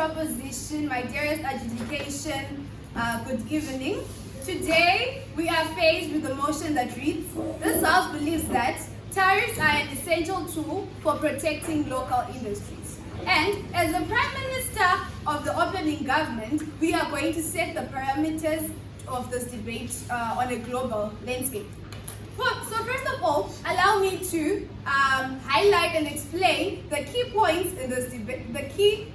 proposition, my dearest adjudication, good evening. Today, we are faced with a motion that reads, this House believes that tariffs are an essential tool for protecting local industries. And as the Prime Minister of the opening government, we are going to set the parameters of this debate on a global landscape. So first of all, allow me to highlight and explain the key points in this debate, the key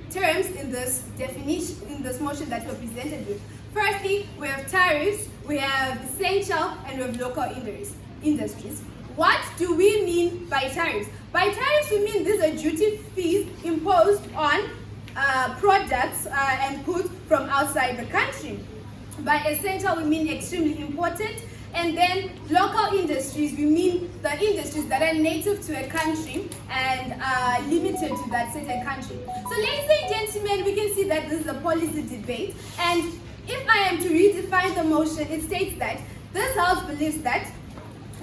terms in this definition, in this motion that we're presented with. Firstly, we have tariffs, we have essential, and we have local industries. What do we mean by tariffs? By tariffs, we mean these are duty fees imposed on products and goods from outside the country. By essential, we mean extremely important. And then local industries, we mean the industries that are native to a country and limited to that certain country. So ladies and gentlemen, we can see that this is a policy debate. And if I am to redefine the motion, it states that this House believes that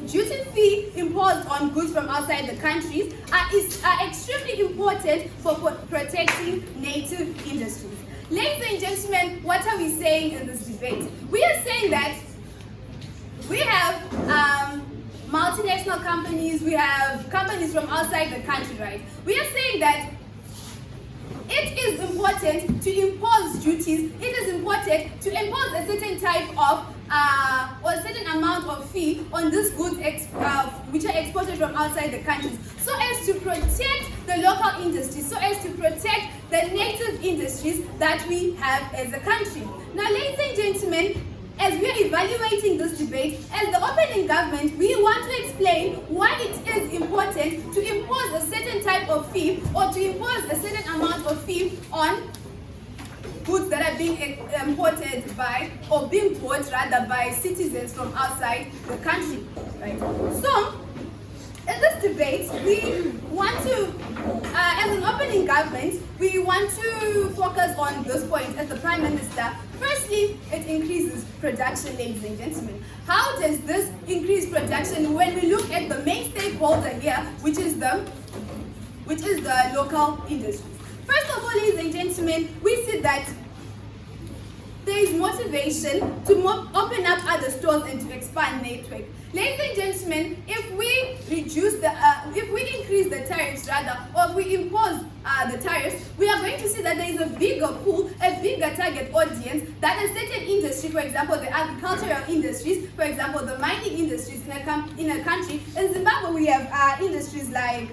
duty fee imposed on goods from outside the countries are extremely important for protecting native industries. Ladies and gentlemen, what are we saying in this debate? We are saying that we have multinational companies, we have companies from outside the country, right? We are saying that it is important to impose duties, it is important to impose a certain type of or a certain amount of fee on these goods which are exported from outside the countries, so as to protect the local industries, so as to protect the native industries that we have as a country. Now, ladies and gentlemen, as we are evaluating this debate, as the opening government, we want to explain why it is important to impose a certain type of fee or to impose a certain amount of fee on goods that are being imported by, or being bought rather, by citizens from outside the country, right? So, in this debate, we want to, as an opening government, we want to focus on this point as the Prime Minister. Firstly, it increases production, ladies and gentlemen. How does this increase production when we look at the main stakeholder here, which is the local industries? First of all, ladies and gentlemen, we see that there is motivation to open up other stores and to expand network. Ladies and gentlemen, if we increase the tariffs rather, or if we impose the tariffs, we are going to see that there is a bigger pool, a bigger target audience that a certain industry, for example, the agricultural industries, for example, the mining industries in a country. In Zimbabwe, we have industries like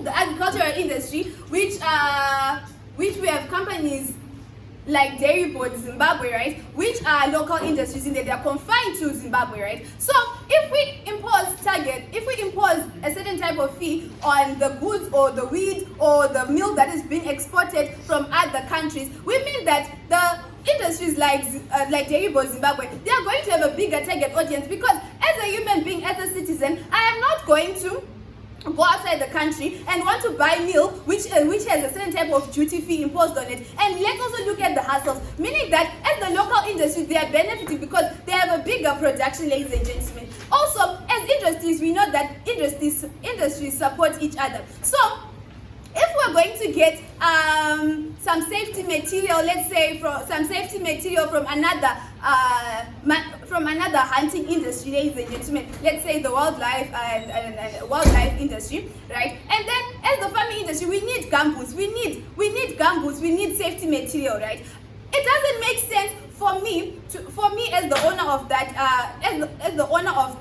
the agricultural industry, which we have companies like Dairy Board Zimbabwe, right, which are local industries in that they are confined to Zimbabwe, right? So if we impose a certain type of fee on the goods or the wheat or the milk that is being exported from other countries, we mean that the industries like Dairy Board Zimbabwe, they are going to have a bigger target audience, because as a human being, as a citizen, I am not going to go outside the country and want to buy milk which has a certain type of duty fee imposed on it. And let's also look at the hassles, meaning that as the local industries, they are benefiting because they have a bigger production, ladies and gentlemen. Also, as industries, we know that industries support each other. So if we're going to get some safety material, let's say some safety material from another hunting industry, ladies and gentlemen, let's say the wildlife and wildlife industry, right? And then as the farming industry, we need gumboots, we need safety material, right? It doesn't make sense for me as the owner of that as the owner of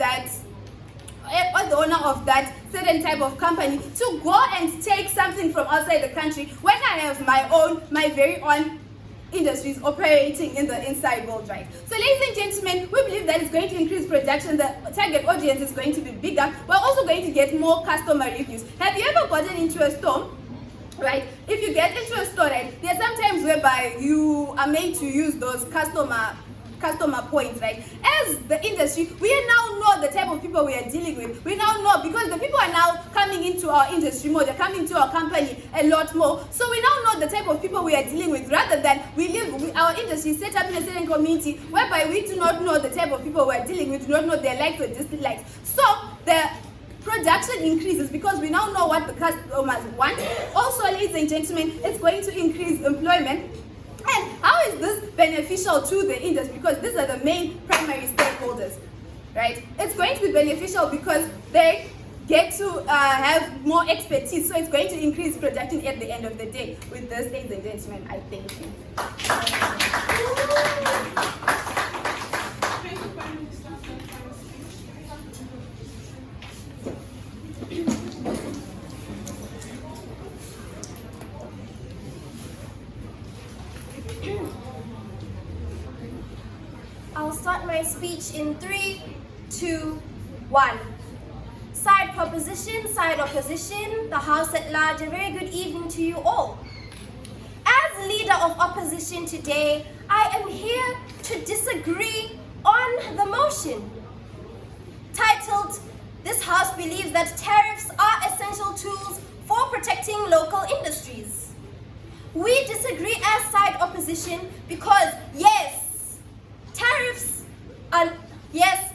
that certain type of company to go and take something from outside the country when I have my very own industries operating in the inside world, right? So ladies and gentlemen, we believe that it's going to increase production, the target audience is going to be bigger. We're also going to get more customer reviews. Have you ever gotten into a store? Right? If you get into a store, right, there are some times whereby you are made to use those customer points, right? As the industry, we now know the type of people we are dealing with. We now know, because the people are now coming into our industry more, they're coming to our company a lot more. So we now know the type of people we are dealing with, rather than our industry set up in a certain community whereby we do not know the type of people we are dealing with, do not know their likes or dislikes. So the production increases because we now know what the customers want. Also, ladies and gentlemen, it's going to increase employment. And how is this beneficial to the industry? Because these are the main primary stakeholders, right? It's going to be beneficial because they get to have more expertise, so it's going to increase production at the end of the day. With this, ladies and gentlemen, I thank you. I'll start my speech in 3, 2, 1. Side proposition, side opposition, the House at large, a very good evening to you all. As leader of opposition today, I am here to disagree on the motion. Titled, "This House believes that tariffs are essential tools for protecting local industries." We disagree as side opposition because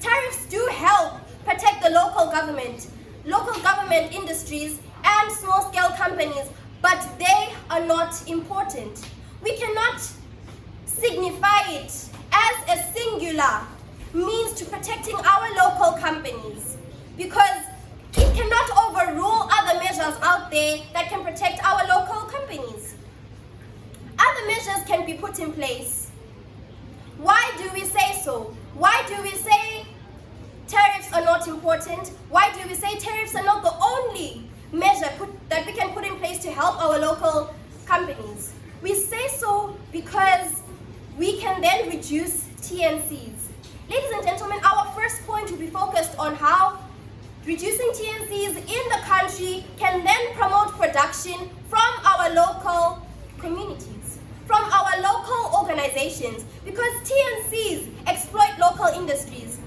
tariffs do help protect the local government industries and small-scale companies, but they are not important. We cannot signify it as a singular means to protecting our local companies because it cannot overrule other measures out there that can protect our local companies. Other measures can be put in place. Why do we say so? Why do we say tariffs are not important? Why do we say tariffs are not the only measure that we can put in place to help our local companies? We say so because we can then reduce TNCs. Ladies and gentlemen, our first point will be focused on how reducing TNCs in the country can then promote production from our local communities, from our local organizations, because TNCs exploit local industries.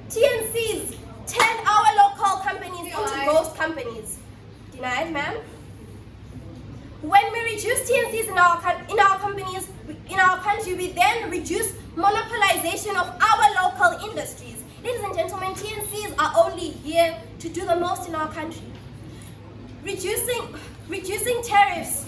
TNCs turn our local companies into ghost companies. Denied, ma'am? When we reduce TNCs in our companies, in our country, we then reduce monopolization of our local industries. Ladies and gentlemen, TNCs are only here to do the most in our country. Reducing tariffs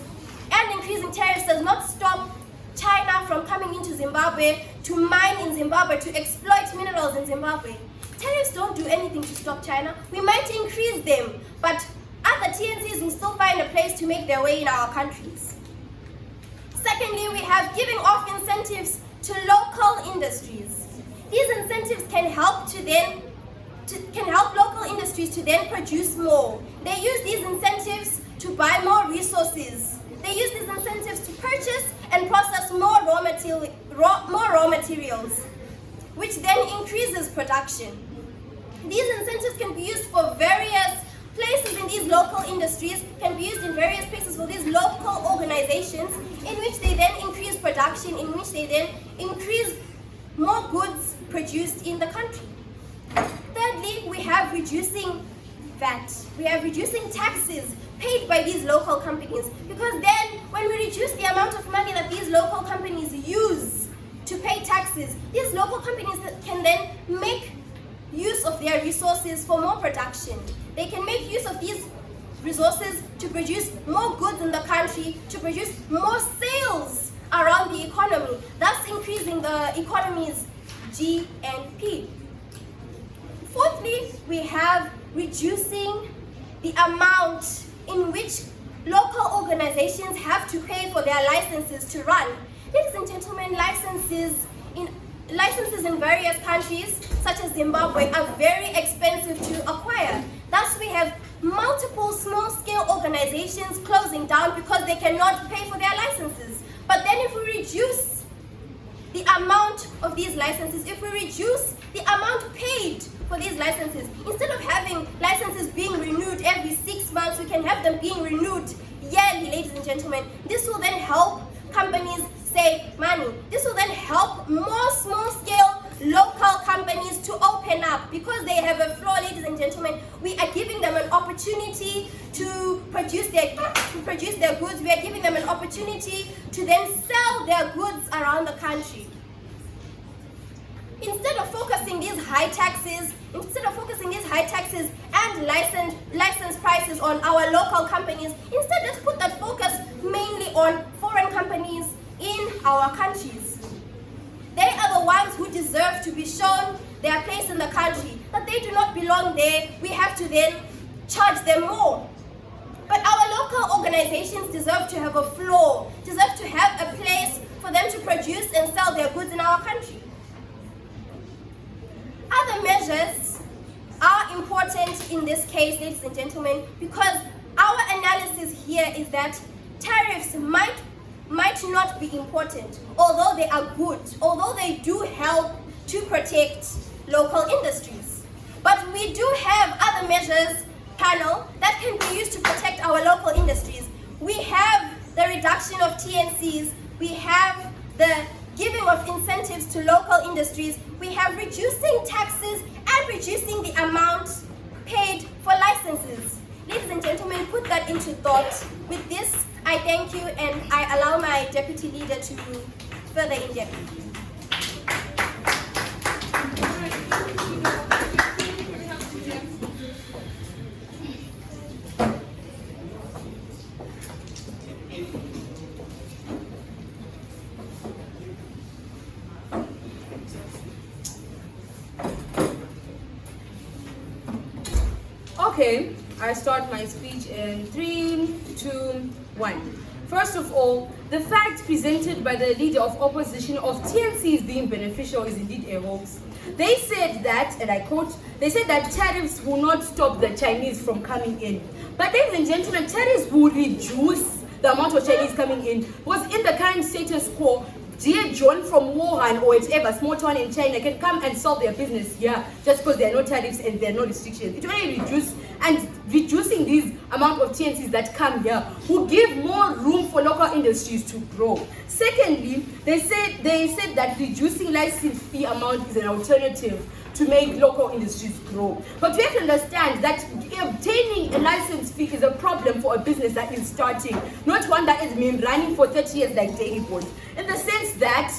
and increasing tariffs does not stop China from coming into Zimbabwe to mine in Zimbabwe, to exploit minerals in Zimbabwe. Tariffs don't do anything to stop China. We might increase them, but other TNCs will still find a place to make their way in our countries. Secondly, we have giving off incentives to local industries. These incentives can help local industries to then produce more. They use these incentives to buy more resources. They use these incentives to purchase and process more raw materials, which then increases production. These incentives can be used for various places in these local industries, can be used in various places for these local organizations, in which they then increase production, in which they then increase more goods produced in the country. Thirdly, we have reducing VAT. We have reducing taxes paid by these local companies, because then when we reduce the amount of money that these local companies use to pay taxes, these local companies can then make use of their resources for more production. They can make use of these resources to produce more goods in the country, to produce more sales around the economy, thus increasing the economy's GNP. Fourthly, we have reducing the amount in which local organizations have to pay for their licenses to run. Ladies and gentlemen, licenses in various countries, such as Zimbabwe, are very expensive to acquire. Thus, we have multiple small-scale organizations closing down because they cannot pay for their licenses. But then if we reduce the amount of these licenses, if we reduce the amount paid for these licenses, instead of having licenses being renewed every 6 months, we can have them being renewed yearly, ladies and gentlemen. This will then help companies save money. This will then help more small-scale local companies to open up, because they have a flaw, ladies and gentlemen. We are giving them an opportunity to produce their goods. We are giving them an opportunity to then sell their goods around the country. Instead of focusing these high taxes and license prices on our local companies. Instead, let's put that focus mainly on foreign companies in our countries. They are the ones who deserve to be shown their place in the country, that they do not belong there. We have to then charge them more. But our local organizations deserve to have a floor, deserve to have a place for them to produce and sell their goods in our country. Other measures are important in this case, ladies and gentlemen, because our analysis here is that tariffs might not be important, although they are good, although they do help to protect local industries. But we do have other measures, panel, that can be used to protect our local industries. We have the reduction of TNCs, we have the giving of incentives to local industries, we have reducing taxes and reducing the amount paid for licenses. Ladies and gentlemen, put that into thought. With this, I thank you and I allow my deputy leader to further in depth. Okay, I start my speech in 3, 2, 1. First of all, the fact presented by the leader of opposition of TNCs being beneficial is indeed a hoax. They said that, and I quote, they said that tariffs will not stop the Chinese from coming in. But ladies and gentlemen, tariffs will reduce the amount of Chinese coming in. Because in the current status quo, dear John from Wuhan or whatever small town in China can come and solve their business here just because there are no tariffs and there are no restrictions. It will only reduce, and reducing these amount of TNCs that come here will give more room for local industries to grow. Secondly, they said that reducing license fee amount is an alternative to make local industries grow. But we have to understand that obtaining a license fee is a problem for a business that is starting, not one that has been running for 30 years like Daily Board. In the sense that,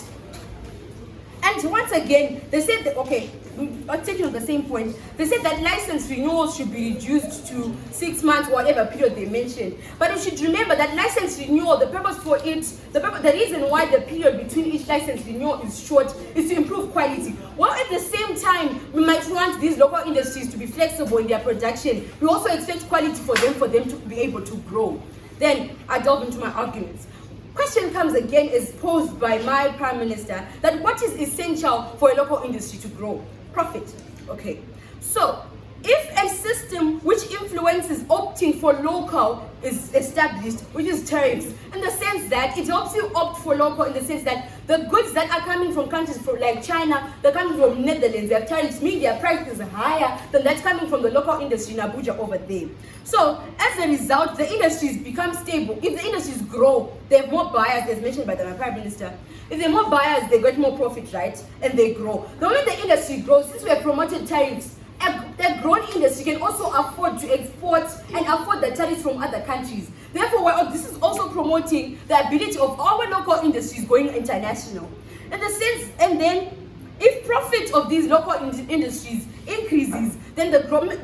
and once again, they said that, okay, I'll take you on the same point. They said that license renewals should be reduced to 6 months, whatever period they mentioned. But you should remember that license renewal, the purpose for it, the reason why the period between each license renewal is short is to improve quality. While at the same time, we might want these local industries to be flexible in their production, we also expect quality for them to be able to grow. Then I delve into my arguments. Question comes again, is posed by my Prime Minister, that what is essential for a local industry to grow? Profit. Okay. So, if a system which influences opting for local is established, which is tariffs, in the sense that it helps you opt for local, in the sense that the goods that are coming from countries like China, they're coming from Netherlands, their tariffs mean their price is higher than that's coming from the local industry in Abuja over there. So, as a result, the industries become stable. If the industries grow, they have more buyers, as mentioned by the Prime Minister. If there are more buyers, they get more profit, right? And they grow. The moment the industry grows, since we have promoted tariffs, a grown industry can also afford to export and afford the tariffs from other countries. Therefore, this is also promoting the ability of our local industries going international. In the sense, and then, if profit of these local industries increases, then the gross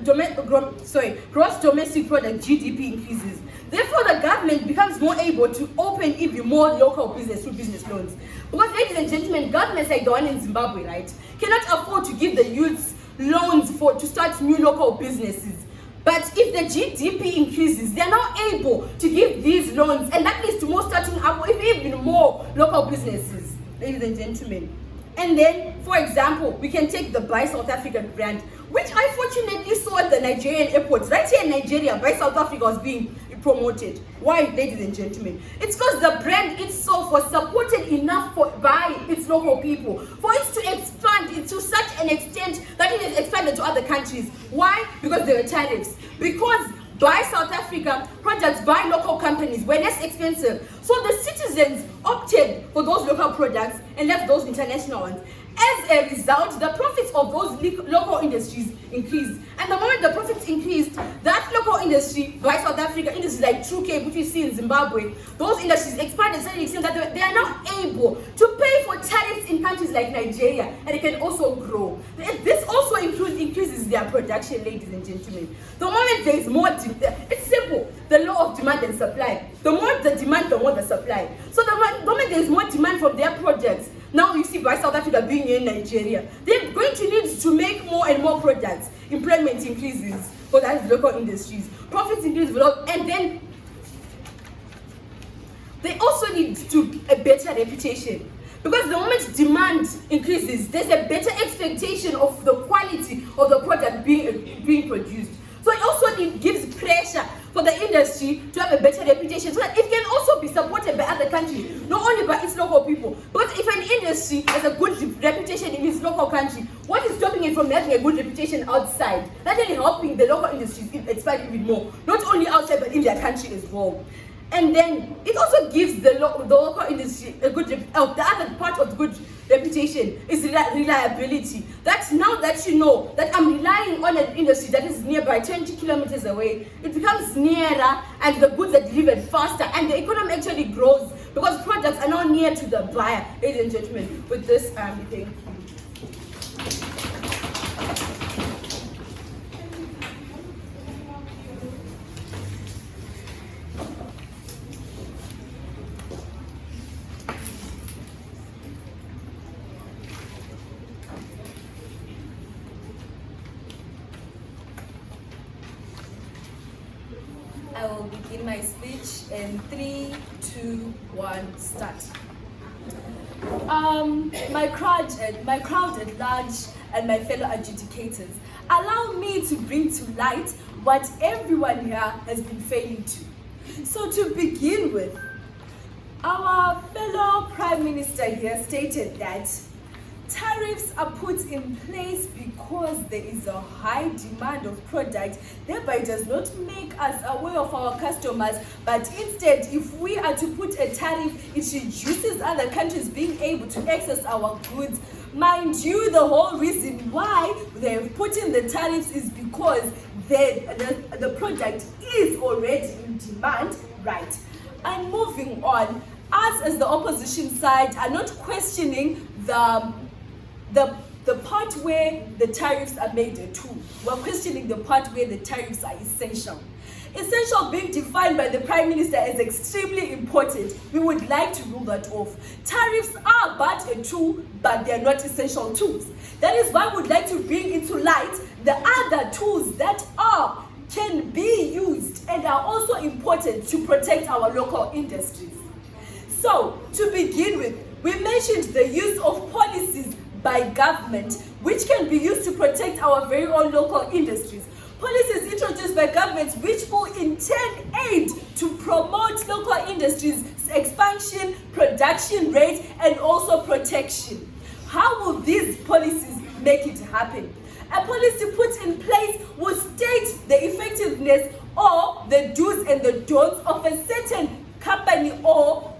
domestic product (GDP) increases. Therefore, the government becomes more able to open even more local business through business loans. Because, ladies and gentlemen, governments like the one in Zimbabwe, right, cannot afford to give the youths loans to start new local businesses. But if the GDP increases, they are now able to give these loans, and that leads to more starting up, even more local businesses, ladies and gentlemen. And then, for example, we can take the Buy South African brand, which I fortunately saw at the Nigerian airports. Right here in Nigeria, Buy South Africa was being promoted. Why, ladies and gentlemen? It's because the brand itself was supported enough by its local people for it to expand to such an extent that it has expanded to other countries. Why? Because there were tariffs. Because Buy South Africa products by local companies were less expensive. So the citizens opted for those local products and left those international ones. As a result, the profits of those local industries increased. And the moment the profits increased, that local industry, by South Africa, industries like True Cape, which we see in Zimbabwe, those industries expanded to such an extent that they are now able to pay for tariffs in countries like Nigeria, and it can also grow. This also increases their production, ladies and gentlemen. The moment there is more, it's simple. The law of demand and supply. The more the demand, the more the supply. So the moment there is more demand from their projects, now you see by South Africa being in Nigeria, they're going to need to make more and more products. Employment increases for that local industries. Profits increase, and then they also need a better reputation. Because the moment demand increases, there's a better expectation of the quality of the product being produced. So it also gives pressure for the industry to have a better reputation so that it can also be supported by other countries, not only by its local people. Because if an industry has a good reputation in its local country, what is stopping it from having a good reputation outside? That's really helping the local industries expand even more, not only outside but in their country as well. And then it also gives the local industry a good the other part of good reputation is reliability. That's now that you know that I'm relying on an industry that is nearby 20 kilometers away, it becomes nearer and the goods are delivered faster and the economy actually grows because products are now near to the buyer. Ladies and gentlemen, with this, thank you. I will begin my speech in 3, 2, 1, start. My crowd at large and my fellow adjudicators, allow me to bring to light what everyone here has been failing to. So to begin with, our fellow Prime Minister here stated that tariffs are put in place because there is a high demand of product, thereby does not make us aware of our customers, but instead, if we are to put a tariff, it reduces other countries being able to access our goods. Mind you, the whole reason why they've put in the tariffs is because the product is already in demand, right? And moving on, us as the opposition side are not questioning the part where the tariffs are made a tool. We're questioning the part where the tariffs are essential. Essential being defined by the Prime Minister as extremely important. We would like to rule that off. Tariffs are but a tool, but they are not essential tools. That is why we would like to bring into light the other tools that can be used and are also important to protect our local industries. So, to begin with, we mentioned the use of policies by government, which can be used to protect our very own local industries. Policies introduced by governments which will in turn aid to promote local industries' expansion, production rate, and also protection. How will these policies make it happen? A policy put in place will state the effectiveness or the do's and the don'ts of a certain company or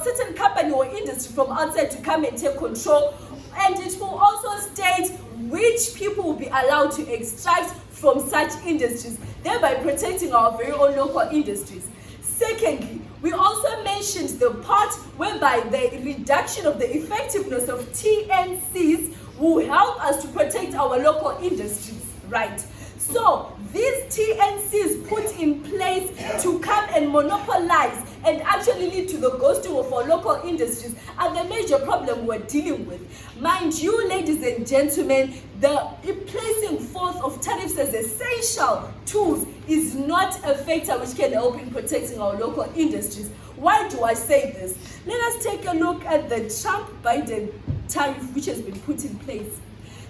certain company or industry from outside to come and take control, and it will also state which people will be allowed to extract from such industries, thereby protecting our very own local industries. Secondly, we also mentioned the part whereby the reduction of the effectiveness of TNCs will help us to protect our local industries, right? So these TNCs put in place to come and monopolize and actually lead to the ghosting of our local industries are the major problem we're dealing with. Mind you, ladies and gentlemen, the placing forth of tariffs as essential tools is not a factor which can help in protecting our local industries. Why do I say this? Let us take a look at the Trump-Biden tariff which has been put in place.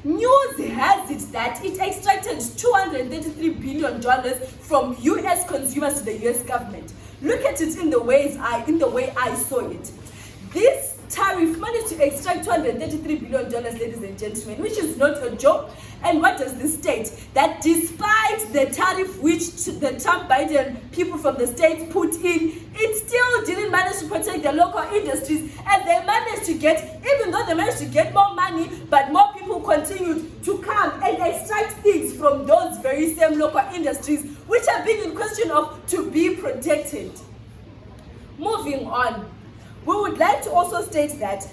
News has it that it extracted $233 billion from US consumers to the US government. Look at it in the way I saw it. This tariff managed to extract $233 billion, ladies and gentlemen, which is not a joke. And what does this state? That despite the tariff which the Trump-Biden people from the states put in, it still didn't manage to protect the local industries, and they managed to get, even though they managed to get more money, but more people continued to come and extract things from those very same local industries, which are being in question of to be protected. Moving on. We would like to also state that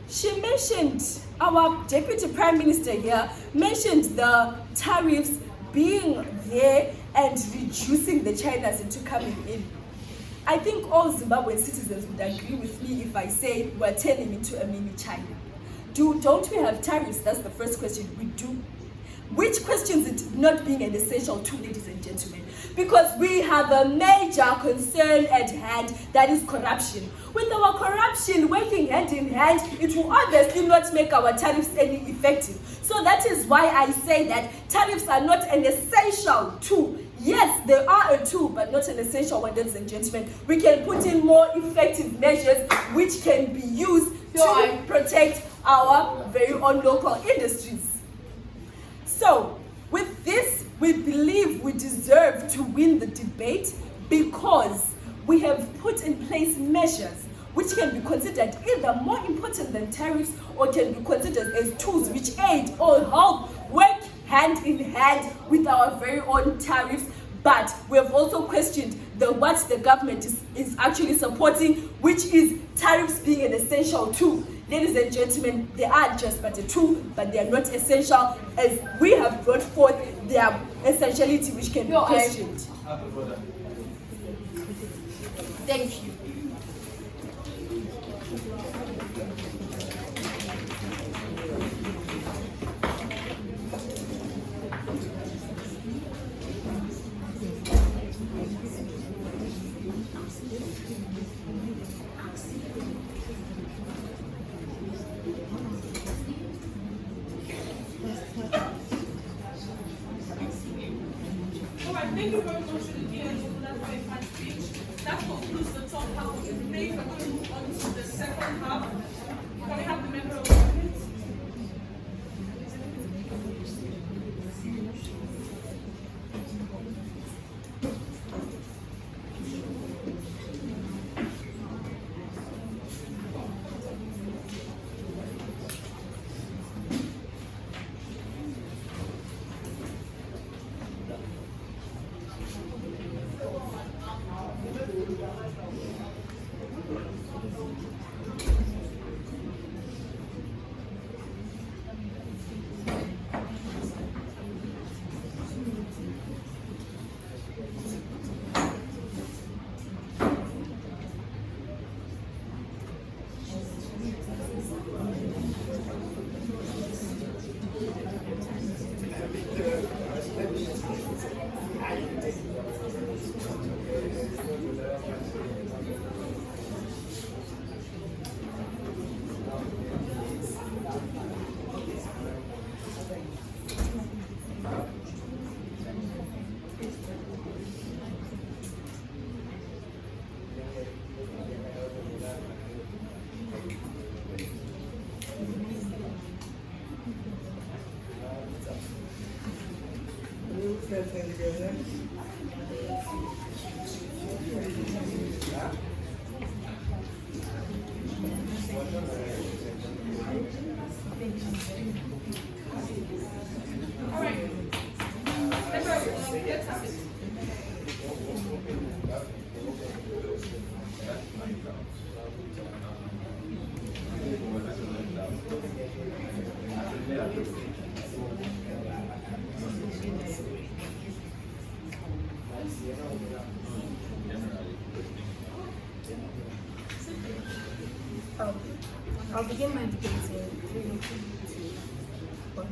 she mentioned, our Deputy Prime Minister here mentioned the tariffs being there and reducing the Chinas into coming in. I think all Zimbabwean citizens would agree with me if I say we're turning into a mini China. Don't we have tariffs? That's the first question. We do. Which questions it not being an essential tool, ladies and gentlemen? Because we have a major concern at hand, that is corruption. With our corruption working hand in hand, it will obviously not make our tariffs any effective. So that is why I say that tariffs are not an essential tool. Yes, they are a tool, but not an essential one, ladies and gentlemen. We can put in more effective measures which can be used to protect our very own local industries. So, with this, we believe we deserve to win the debate because we have put in place measures which can be considered either more important than tariffs or can be considered as tools which aid or help work hand in hand with our very own tariffs. But we have also questioned what the government is actually supporting, which is tariffs being an essential tool. Ladies and gentlemen, they are just but a tool, but they are not essential, as we have brought forth their essentiality which can be questioned. Thank you. Thank you very much to the DNO for that very fine speech. That concludes the top half of the debate. We're going to move on to the second half. Can we have the member of Parliament? I'll begin my debate in 3, 2, 1.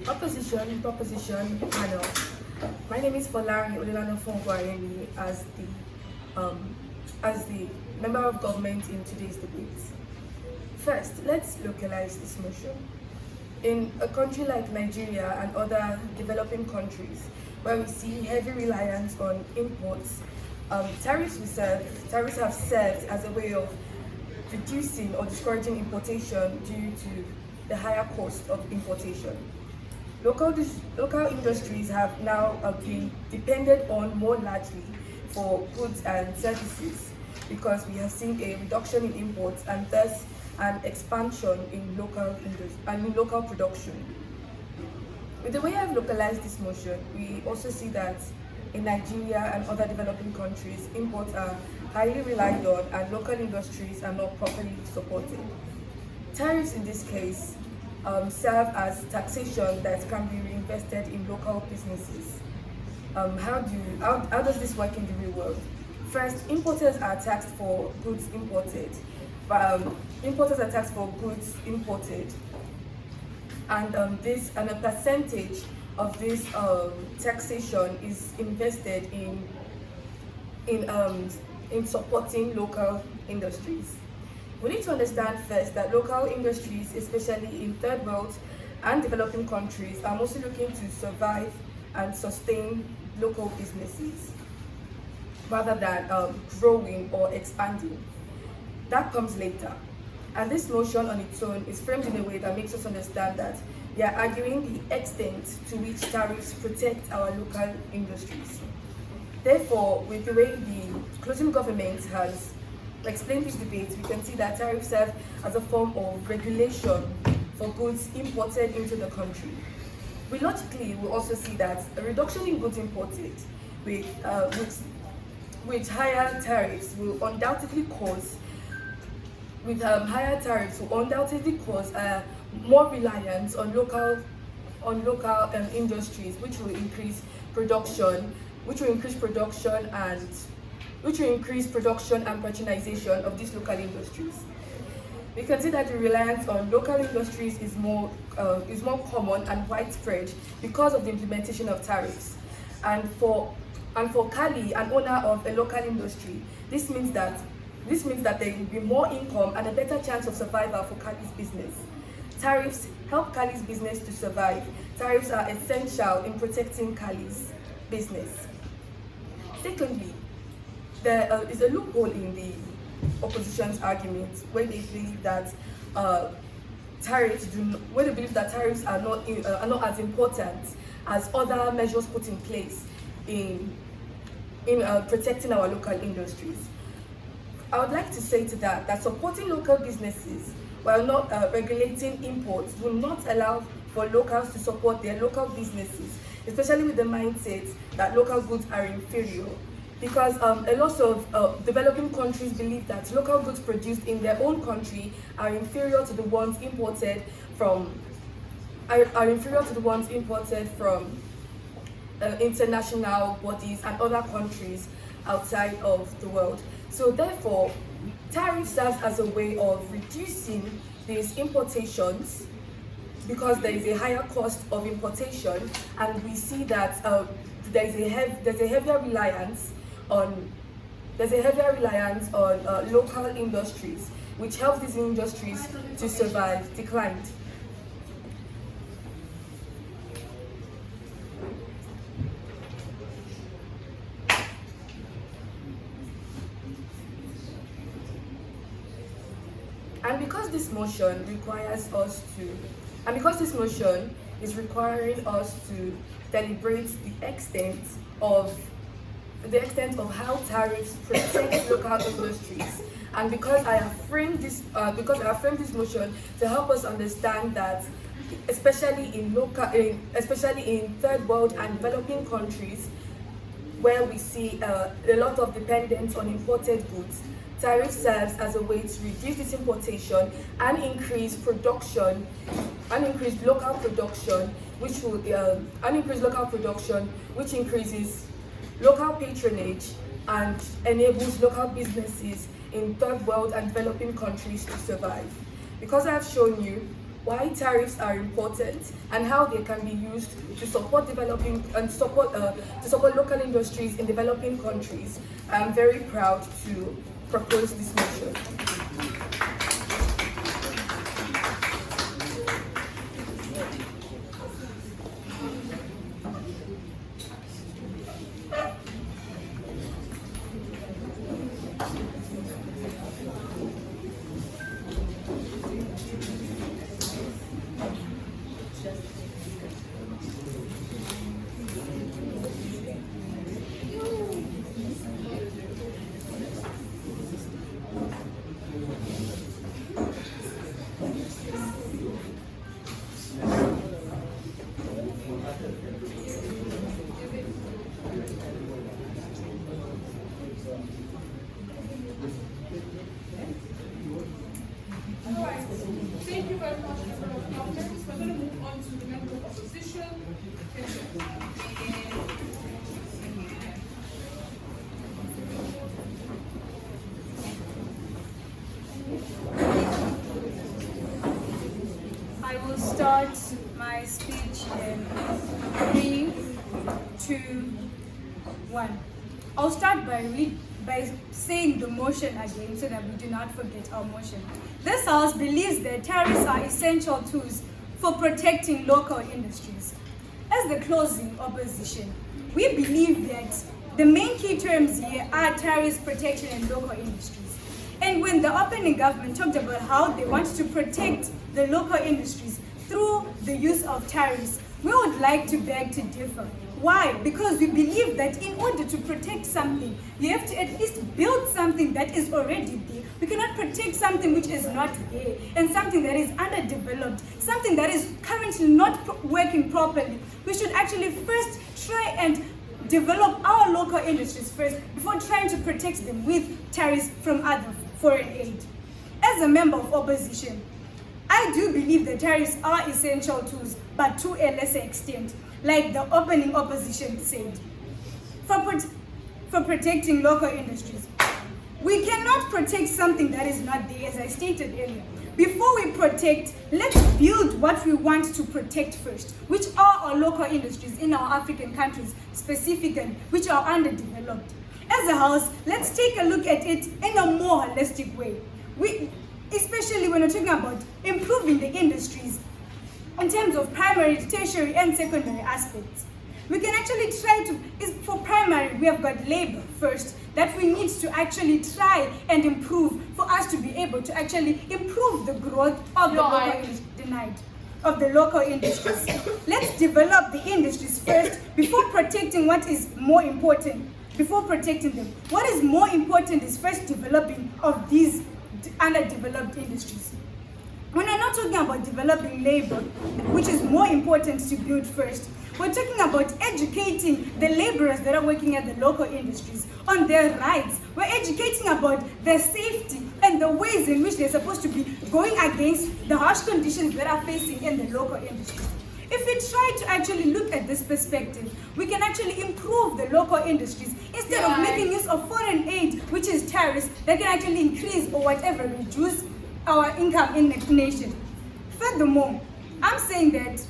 Opposition, proposition, panel. My name is Folari Olilano Fongwareni as the member of government in today's debate. First, let's localize this motion. In a country like Nigeria and other developing countries, where we see heavy reliance on imports, tariffs have served as a way of reducing or discouraging importation due to the higher cost of importation. Local industries have now been depended on more largely for goods and services because we have seen a reduction in imports and thus an expansion in local production. With the way I've localized this motion, we also see that in Nigeria and other developing countries, imports are highly relied on and local industries are not properly supported. Tariffs in this case serve as taxation that can be reinvested in local businesses. How does this work in the real world? First, importers are taxed for goods imported. Importers are taxed for goods imported, and a percentage of this taxation is invested in supporting local industries. We need to understand first that local industries, especially in third world and developing countries, are mostly looking to survive and sustain local businesses rather than growing or expanding. That comes later. And this motion on its own is framed in a way that makes us understand that we are arguing the extent to which tariffs protect our local industries. Therefore, with the way the closing government has explained this debate, we can see that tariffs serve as a form of regulation for goods imported into the country. We logically will also see that a reduction in goods imported with higher tariffs will undoubtedly cause more reliance on local industries, which will increase production and patronization of these local industries. We can see that the reliance on local industries is more common and widespread because of the implementation of tariffs. And for Kali, an owner of a local industry, this means that there will be more income and a better chance of survival for Kali's business. Tariffs help Kali's business to survive. Tariffs are essential in protecting Kali's business. Secondly, there is a loophole in the opposition's argument where they believe that tariffs are not as important as other measures put in place in protecting our local industries. I would like to say to that supporting local businesses while not regulating imports will not allow for locals to support their local businesses, especially with the mindset that local goods are inferior. Because a lot of developing countries believe that local goods produced in their own country are inferior to the ones imported from international bodies and other countries outside of the world. So therefore, tariff serves as a way of reducing these importations because there is a higher cost of importation, and we see that there's a heavier reliance on local industries, which helps these industries to survive, declined. And because this motion is requiring us to deliberate the extent of how tariffs protect local industries, and because I have framed this motion to help us understand that, especially in third world and developing countries, where we see a lot of dependence on imported goods, tariff serves as a way to reduce this importation and increase production, local production, which increases local patronage and enables local businesses in third world and developing countries to survive. Because I have shown you why tariffs are important and how they can be used to support local industries in developing countries, I am very proud to propose this motion. start my speech in 3, 2, 1. I'll start by saying the motion again so that we do not forget our motion. This House believes that tariffs are essential tools for protecting local industries. As the closing opposition, we believe that the main key terms here are tariffs, protection, and local industries. And when the opening government talked about how they want to protect the local industries through the use of tariffs, we would like to beg to differ. Why? Because we believe that in order to protect something, you have to at least build something that is already there. We cannot protect something which is not there and something that is underdeveloped, something that is currently not working properly. We should actually first try and develop our local industries first before trying to protect them with tariffs from other foreign aid. As a member of opposition, I do believe that tariffs are essential tools, but to a lesser extent, like the opening opposition said. For protecting local industries, we cannot protect something that is not there, as I stated earlier. Before we protect, let's build what we want to protect first, which are our local industries in our African countries, specifically, which are underdeveloped. As a House, let's take a look at it in a more holistic way. Especially when we're talking about improving the industries in terms of primary, tertiary, and secondary aspects. We can actually try to, for primary, we have got labor first, that we need to actually try and improve for us to be able to actually improve the growth of the local industries. Let's develop the industries first before protecting what is more important, before protecting them. What is more important is first developing of these underdeveloped industries. When we're not talking about developing labor, which is more important to build first, we're talking about educating the laborers that are working at the local industries on their rights. We're educating about their safety and the ways in which they're supposed to be going against the harsh conditions that are facing in the local industries. If we try to actually look at this perspective, we can actually improve the local industries instead of making use of foreign aid, which is tariffs, that can actually increase or whatever, reduce our income in the nation. Furthermore, I'm saying that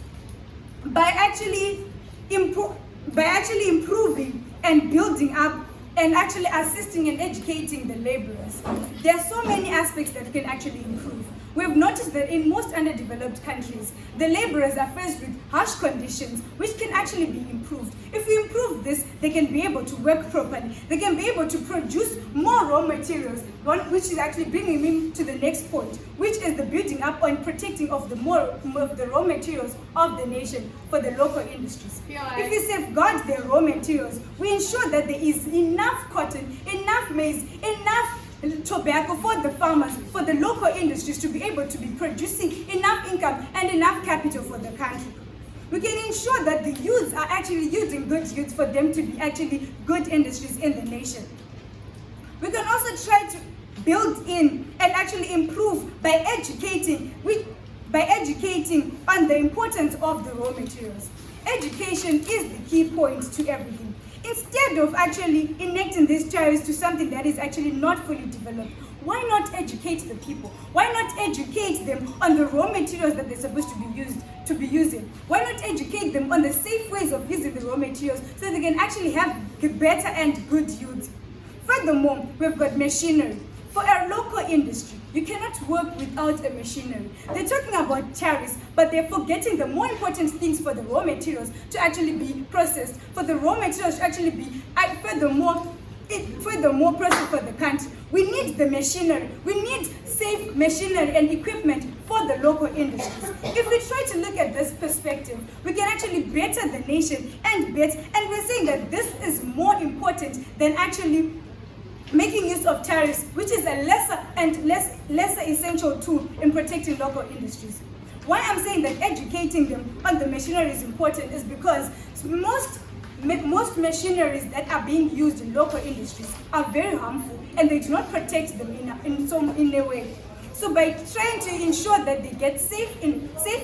by actually improving and building up and actually assisting and educating the laborers, there are so many aspects that can actually improve. We've noticed that in most underdeveloped countries, the laborers are faced with harsh conditions which can actually be improved. If we improve this, they can be able to work properly. They can be able to produce more raw materials, which is actually bringing me to the next point, which is the building up and protecting of the raw materials of the nation for the local industries. If we safeguard the raw materials, we ensure that there is enough cotton, enough maize, enough tobacco for the farmers, for the local industries to be able to be producing enough income and enough capital for the country. We can ensure that the youths are actually using good youths for them to be actually good industries in the nation. We can also try to build in and actually improve by educating on the importance of the raw materials. Education is the key point to everything. Instead of actually enacting these tariffs to something that is actually not fully developed, why not educate the people? Why not educate them on the raw materials that they're supposed to be using? Why not educate them on the safe ways of using the raw materials so they can actually have better and good use? Furthermore, we've got machinery. For a local industry, you cannot work without a machinery. They're talking about tariffs, but they're forgetting the more important things for the raw materials to actually be processed, for the raw materials to actually be furthermore processed for the country. We need the machinery. We need safe machinery and equipment for the local industries. If we try to look at this perspective, we can actually better the nation and we're saying that this is more important than actually making use of tariffs, which is a lesser essential tool in protecting local industries. Why I'm saying that educating them on the machinery is important is because most machineries that are being used in local industries are very harmful and they do not protect them in a way. So by trying to ensure that they get safe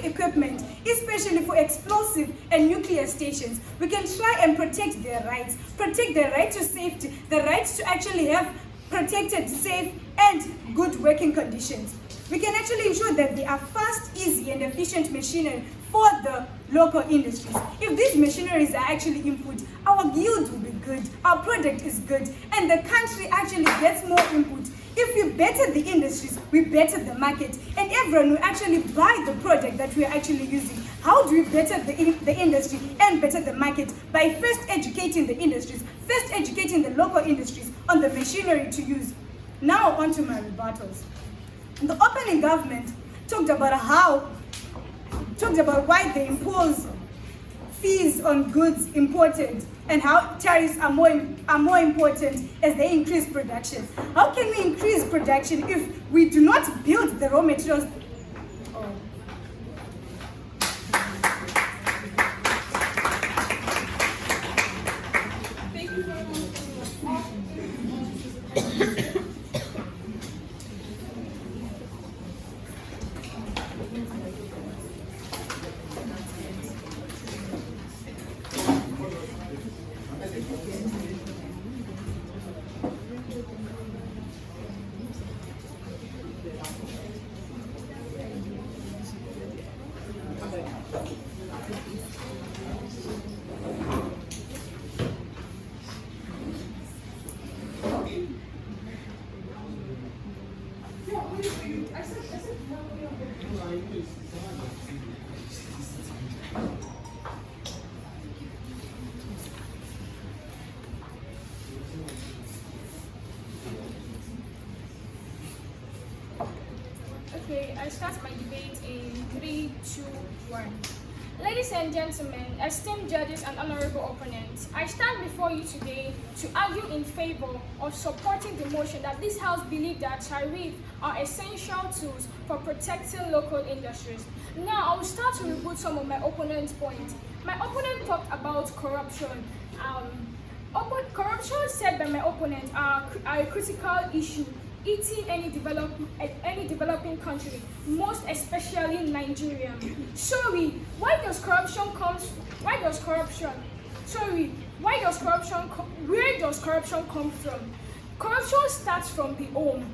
equipment, especially for explosive and nuclear stations, we can try and protect their rights, protect their right to safety, the right to actually have protected, safe, and good working conditions. we can actually ensure that they are fast, easy, and efficient machinery for the local industries. If these machineries are actually input, our yield will be good, our product is good, and the country actually gets more input. If we better the industries, we better the market, and everyone will actually buy the product that we are actually using. How do we better the industry and better the market? By first educating the industries, first educating the local industries on the machinery to use. Now on to my rebuttals. The opening government talked about why they impose fees on goods imported and how tariffs are more important as they increase production. How can we increase production if we do not build the raw materials? Thank you very much. Okay, I start my debate in 3, 2, 1. Ladies and gentlemen, esteemed judges and honorable opponents, I stand before you today to argue in favor of supporting the motion that this House believes that tariffs are essential tools for protecting local industries. Now, I will start to rebut some of my opponent's points. My opponent talked about corruption. Corruption, said by my opponent, are a critical issue eating any developing country, most especially Nigeria. Sorry, where does corruption come from? Corruption starts from the home.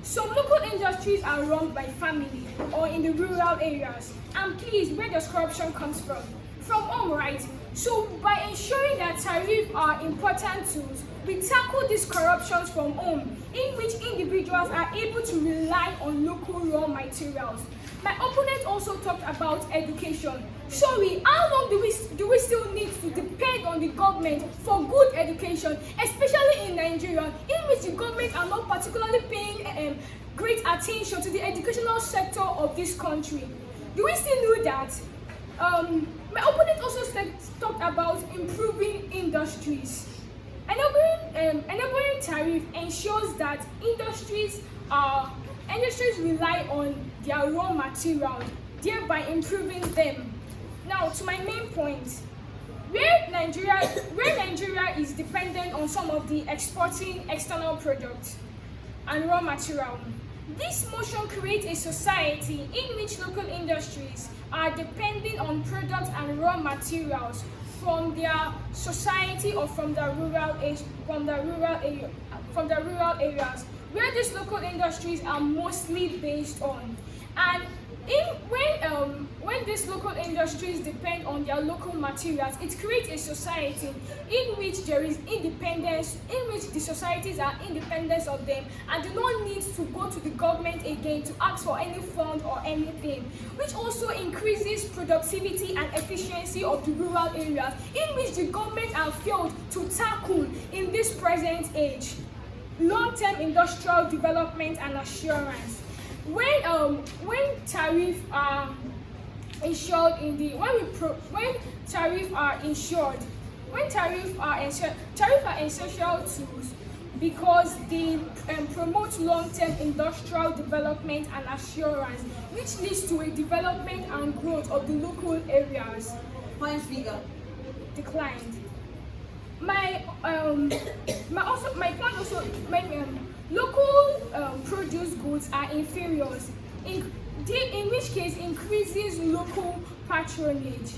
Some local industries are run by family or in the rural areas. And please, where does corruption come from? From home, right? So by ensuring that tariffs are important tools, we tackle these corruptions from home, in which individuals are able to rely on local raw materials. My opponent also talked about education. Sorry, how long do we still need to depend on the government for good education, especially in Nigeria, in which the government are not particularly paying great attention to the educational sector of this country? Do we still know that? My opponent also talked about improving industries. Enabling tariff ensures that industries rely on their raw materials, thereby improving them. Now, to my main point, where Nigeria is dependent on some of the exporting external products and raw material, this motion creates a society in which local industries are depending on products and raw materials from their society or from the rural areas, where these local industries are mostly based on. And when these local industries depend on their local materials, it creates a society in which there is independence, in which the societies are independent of them and do not need to go to the government again to ask for any fund or anything, which also increases productivity and efficiency of the rural areas, in which the government have failed to tackle in this present age. Long-term industrial development and assurance. When tariffs are ensured tariffs are essential tools because they promote long-term industrial development and assurance, which leads to a development and growth of the local areas. Point figure. Declined. Local produce goods are inferiors, in which case increases local patronage.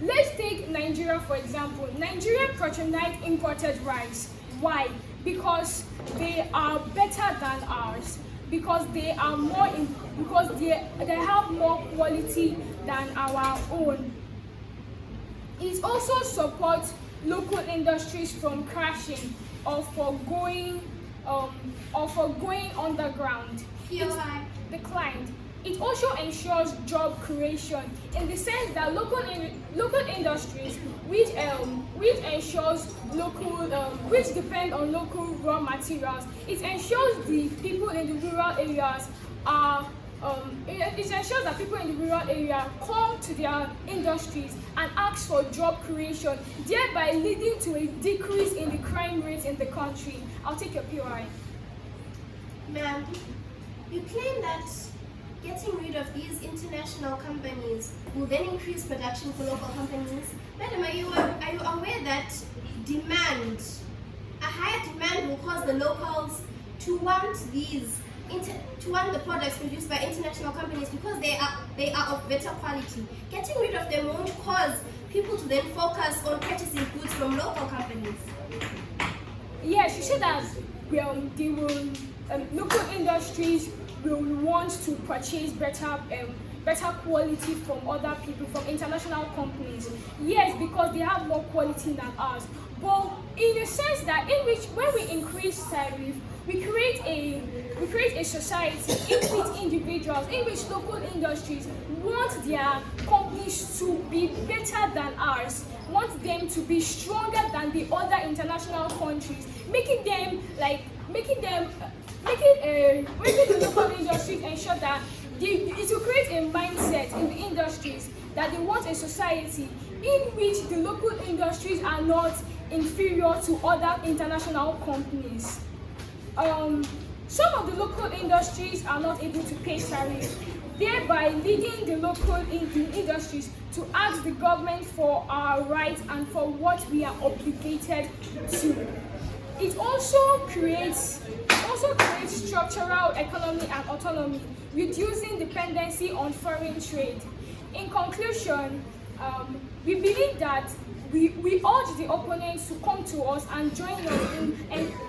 Let's take Nigeria for example. Nigeria patronize imported rice. Why? Because they are better than ours. because they are more because they have more quality than our own. It also supports local industries from crashing or for going underground. Declined. It also ensures job creation in the sense that local industries which depend on local raw materials. It ensures the people in the rural areas it ensures that people in the rural area come to their industries and ask for job creation, thereby leading to a decrease in the crime rate in the country. I'll take your POI. Ma'am, you claim that getting rid of these international companies will then increase production for local companies. Madam, are you aware that a higher demand will cause the locals to want the products produced by international companies because they are of better quality? Getting rid of them won't cause people to then focus on purchasing goods from local companies. Yes, you said that local industries will want to purchase better quality from other people, from international companies. Yes, because they have more quality than ours. But in the sense that in which when we increase tariff, we create a society in which individuals, in which local industries want their companies to be better than ours, want them to be stronger than the other international countries, making the local industries ensure that it will create a mindset in the industries that they want a society in which the local industries are not inferior to other international companies. Some of the local industries are not able to pay tariffs, thereby leading the local industries to ask the government for our rights and for what we are obligated to. It also creates structural economy and autonomy, reducing dependency on foreign trade. In conclusion, we believe that we urge the opponents to come to us and join us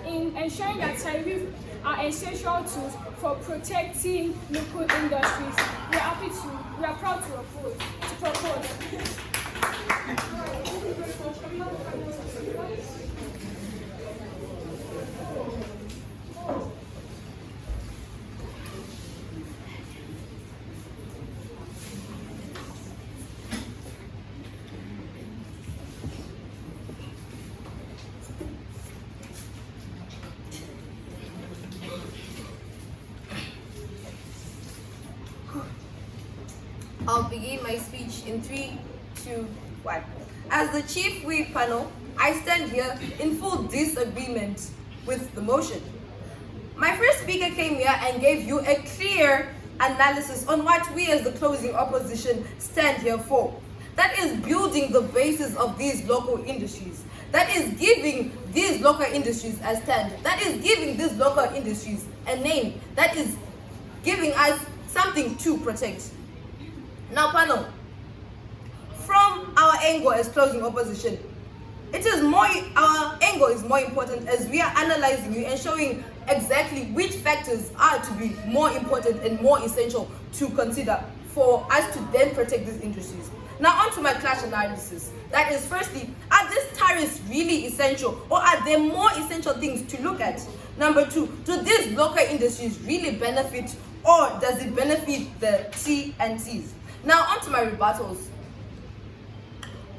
in ensuring that tariffs are essential tools for protecting local industries. We are proud to propose. I'll begin my speech in 3, 2, 1. As the Chief Whip panel, I stand here in full disagreement with the motion. My first speaker came here and gave you a clear analysis on what we as the closing opposition stand here for. That is building the basis of these local industries. That is giving these local industries a stand. That is giving these local industries a name. That is giving us something to protect. Now, panel, from our angle as closing opposition, our angle is more important as we are analyzing you and showing exactly which factors are to be more important and more essential to consider for us to then protect these industries. Now, on to my clash analysis. That is, firstly, are these tariffs really essential, or are there more essential things to look at? Number 2, do these local industries really benefit, or does it benefit the T&Cs? Now, on to my rebuttals,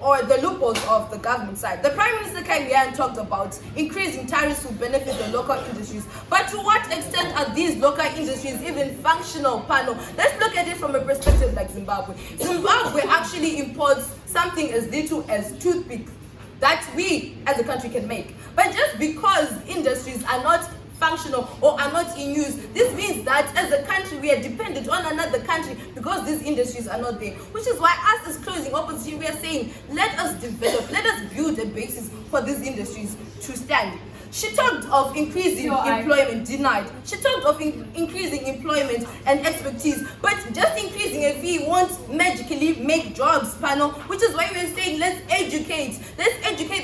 or the loopholes of the government side. The Prime Minister came here and talked about increasing tariffs will benefit the local industries. But to what extent are these local industries even functional, panel? Let's look at it from a perspective like Zimbabwe. Zimbabwe actually imports something as little as toothpicks that we as a country can make. But just because industries are not functional or are not in use, this means that as a country we are dependent on another country because these industries are not there. Which is why us as closing opposition, we are saying, let us develop, let us build a basis for these industries to stand. She talked of increasing employment, denied. She talked of increasing employment and expertise, but just increasing a fee won't magically make jobs, panel, which is why we're saying let's educate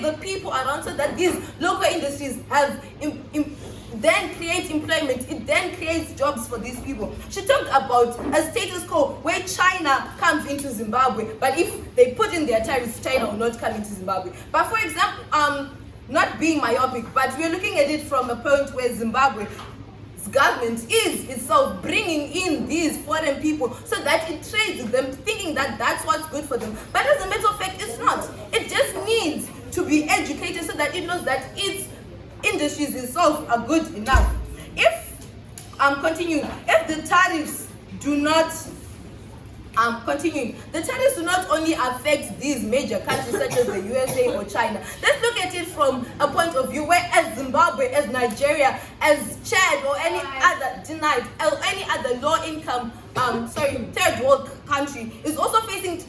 the people around so that these local industries have then creates employment, it then creates jobs for these people. She talked about a status quo where China comes into Zimbabwe, but if they put in their tariffs, China will not come into Zimbabwe. But for example, not being myopic, but we're looking at it from a point where Zimbabwe's government is itself bringing in these foreign people so that it trades with them, thinking that that's what's good for them. But as a matter of fact, it's not. It just needs to be educated so that it knows that its industries itself are good enough. If if the tariffs do not the tariffs do not only affect these major countries such as the USA or China. Let's look at it from a point of view where as Zimbabwe, as Nigeria, as Chad or any other low-income, third world country is also facing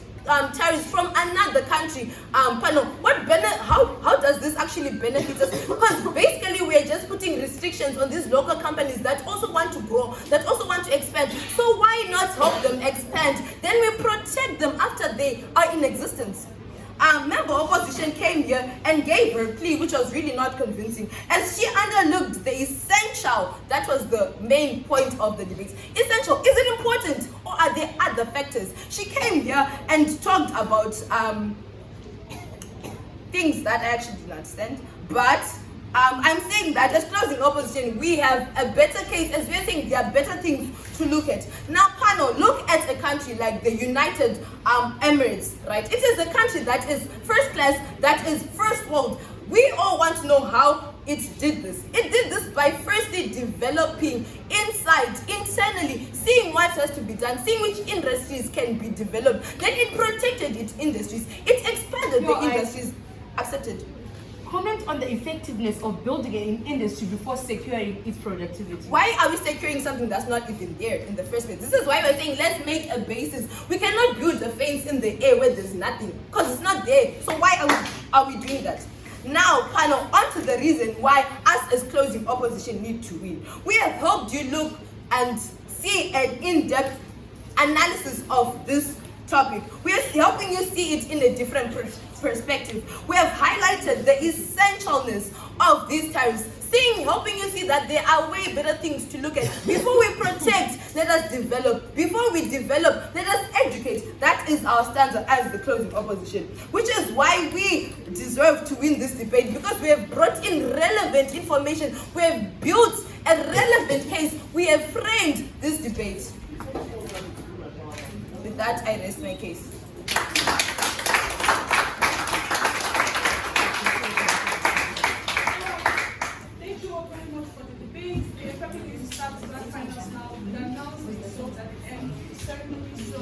tariffs from another country. How does this actually benefit us? Because basically we are just putting restrictions on these local companies that also want to grow, that also want to expand. So why not help them expand? Then we protect them after they are in existence. A member of opposition came here and gave her plea, which was really not convincing, as she underlooked the essential. That was the main point of the debate. Essential, is it important, or are there other factors? She came here and talked about things that I actually do not understand, but I'm saying that as closing opposition, we have a better case, as we're saying there are better things to look at. Now, panel, look at a country like the United Emirates, right? It is a country that is first class, that is first world. We all want to know how it did this. It did this by firstly developing internally, seeing what has to be done, seeing which industries can be developed. Then it protected its industries. It expanded the industries. Accepted. Comment on the effectiveness of building an industry before securing its productivity. Why are we securing something that's not even there in the first place? This is why we're saying let's make a basis. We cannot build a fence in the air where there's nothing, because it's not there. So why are we doing that? Now, panel, on to the reason why us as closing opposition need to win. We have helped you look and see an in-depth analysis of this topic. We are helping you see it in a different perspective. We have highlighted the essentialness of these tariffs, helping you see that there are way better things to look at. Before we protect, let us develop. Before we develop, let us educate. That is our stanza as the closing opposition, which is why we deserve to win this debate, because we have brought in relevant information. We have built a relevant case. We have framed this debate. With that, I rest my case. Thank you all very much for the debate. The topic is start to finals now. We announce the results at the end of the ceremony. So